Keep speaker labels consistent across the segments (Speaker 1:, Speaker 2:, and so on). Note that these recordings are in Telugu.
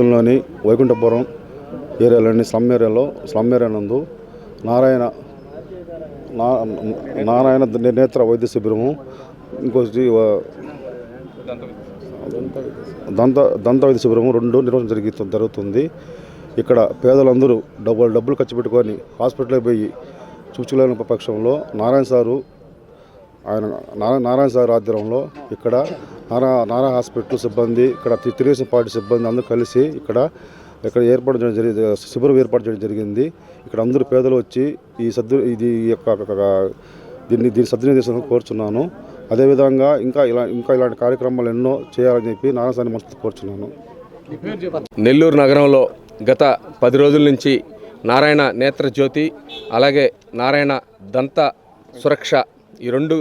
Speaker 1: పట్టణంలోని వైకుంఠపురం ఏరియాలోని స్లమ్ ఏరియా నందు నారాయణ నేత్ర వైద్య శిబిరము, ఇంకోటి దంత వైద్య శిబిరము 2 నిర్వహించడం జరుగుతుంది. ఇక్కడ పేదలందరూ డబ్బులు ఖర్చు పెట్టుకొని హాస్పిటల్కి పోయి చూసుకోలేని పక్షంలో నారాయణ సార్ ఆధ్వర్యంలో ఇక్కడ నారా హాస్పిటల్ సిబ్బంది, ఇక్కడ తెలుగుదేశం పార్టీ సిబ్బంది అందరూ కలిసి ఇక్కడ శిబిరం ఏర్పాటు చేయడం జరిగింది. ఇక్కడ అందరూ పేదలు వచ్చి దీన్ని సద్వినియోగం కోరుచున్నాను. అదేవిధంగా ఇంకా ఇలాంటి కార్యక్రమాలు ఎన్నో చేయాలని చెప్పి నారాయణ సార్ని మనసుతో కోరుచున్నాను.
Speaker 2: నెల్లూరు నగరంలో గత 10 రోజుల నుంచి నారాయణ నేత్ర జ్యోతి, అలాగే నారాయణ దంత సురక్ష, ఈ 2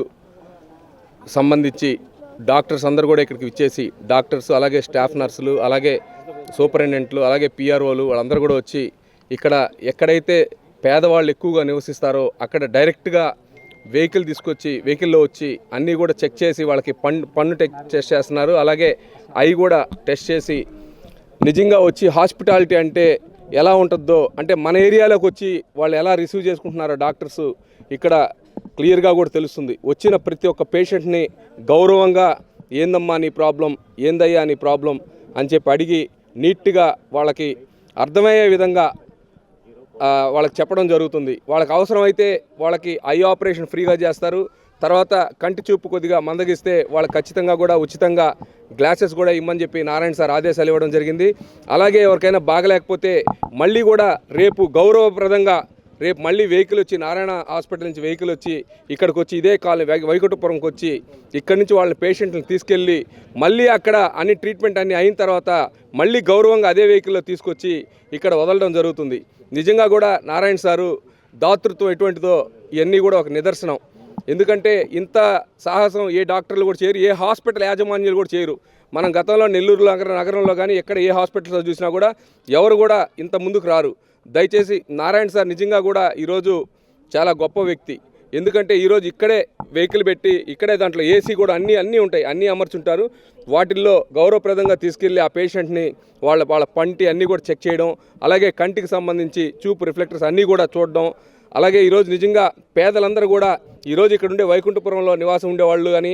Speaker 2: సంబంధించి డాక్టర్స్ అందరూ కూడా ఇక్కడికి విచ్చేసి, డాక్టర్స్ అలాగే స్టాఫ్ నర్సులు, అలాగే సూపరింటెండెంట్లు, అలాగే పిఆర్ఓలు వాళ్ళందరూ కూడా వచ్చి ఇక్కడ ఎక్కడైతే పేదవాళ్ళు ఎక్కువగా నివసిస్తారో అక్కడ డైరెక్ట్గా వెహికల్లో వచ్చి అన్నీ కూడా చెక్ చేసి వాళ్ళకి పన్ను టెస్ట్ చేస్తున్నారు. అలాగే అవి కూడా టెస్ట్ చేసి నిజంగా వచ్చి హాస్పిటాలిటీ అంటే ఎలా ఉంటుందో, అంటే మన ఏరియాలోకి వచ్చి వాళ్ళు ఎలా రిసీవ్ చేసుకుంటున్నారో డాక్టర్స్ ఇక్కడ క్లియర్గా కూడా తెలుస్తుంది. వచ్చిన ప్రతి ఒక్క పేషెంట్ని గౌరవంగా ఏందమ్మా నీ ప్రాబ్లం, ఏందయ్యా నీ ప్రాబ్లం అని చెప్పి అడిగి నీట్గా వాళ్ళకి అర్థమయ్యే విధంగా వాళ్ళకి చెప్పడం జరుగుతుంది. వాళ్ళకి అవసరమైతే వాళ్ళకి ఐ ఆపరేషన్ ఫ్రీగా చేస్తారు. తర్వాత కంటి చూపు కొద్దిగా మందగిస్తే వాళ్ళకి ఖచ్చితంగా కూడా ఉచితంగా గ్లాసెస్ కూడా ఇమ్మని చెప్పి నారాయణ సార్ ఆదేశాలు ఇవ్వడం జరిగింది. అలాగే ఎవరికైనా బాగలేకపోతే మళ్ళీ కూడా రేపు గౌరవప్రదంగా మళ్ళీ వెహికల్ వచ్చి, నారాయణ హాస్పిటల్ నుంచి వెహికల్ వచ్చి ఇక్కడికి వచ్చి ఇదే కాలనీ వైకుంఠపురంకి వచ్చి ఇక్కడి నుంచి వాళ్ళ పేషెంట్ని తీసుకెళ్ళి మళ్ళీ అక్కడ అన్ని ట్రీట్మెంట్ అన్నీ అయిన తర్వాత మళ్ళీ గౌరవంగా అదే వెహికల్లో తీసుకొచ్చి ఇక్కడ వదలడం జరుగుతుంది. నిజంగా కూడా నారాయణ సారు దాతృత్వం ఎటువంటిదో ఇవన్నీ కూడా ఒక నిదర్శనం. ఎందుకంటే ఇంత సాహసం ఏ డాక్టర్లు కూడా చేయరు, ఏ హాస్పిటల్ యాజమాన్యాలు కూడా చేయరు. మనం గతంలో నెల్లూరు నగరంలో కానీ ఎక్కడ ఏ హాస్పిటల్స్ చూసినా కూడా ఎవరు కూడా ఇంత ముందుకు రారు. దయచేసి నారాయణ సార్ నిజంగా కూడా ఈరోజు చాలా గొప్ప వ్యక్తి. ఎందుకంటే ఈరోజు ఇక్కడే వెహికల్ పెట్టి ఇక్కడే దాంట్లో ఏసీ కూడా అన్నీ ఉంటాయి, అన్నీ అమర్చుంటారు. వాటిల్లో గౌరవప్రదంగా తీసుకెళ్ళి ఆ పేషెంట్ని వాళ్ళ పంటి అన్నీ కూడా చెక్ చేయడం, అలాగే కంటికి సంబంధించి చూపు రిఫ్లెక్టర్స్ అన్నీ కూడా చూడడం. అలాగే ఈరోజు నిజంగా పేదలందరూ కూడా ఈరోజు ఇక్కడ ఉండే వైకుంఠపురంలో నివాసం ఉండేవాళ్ళు కానీ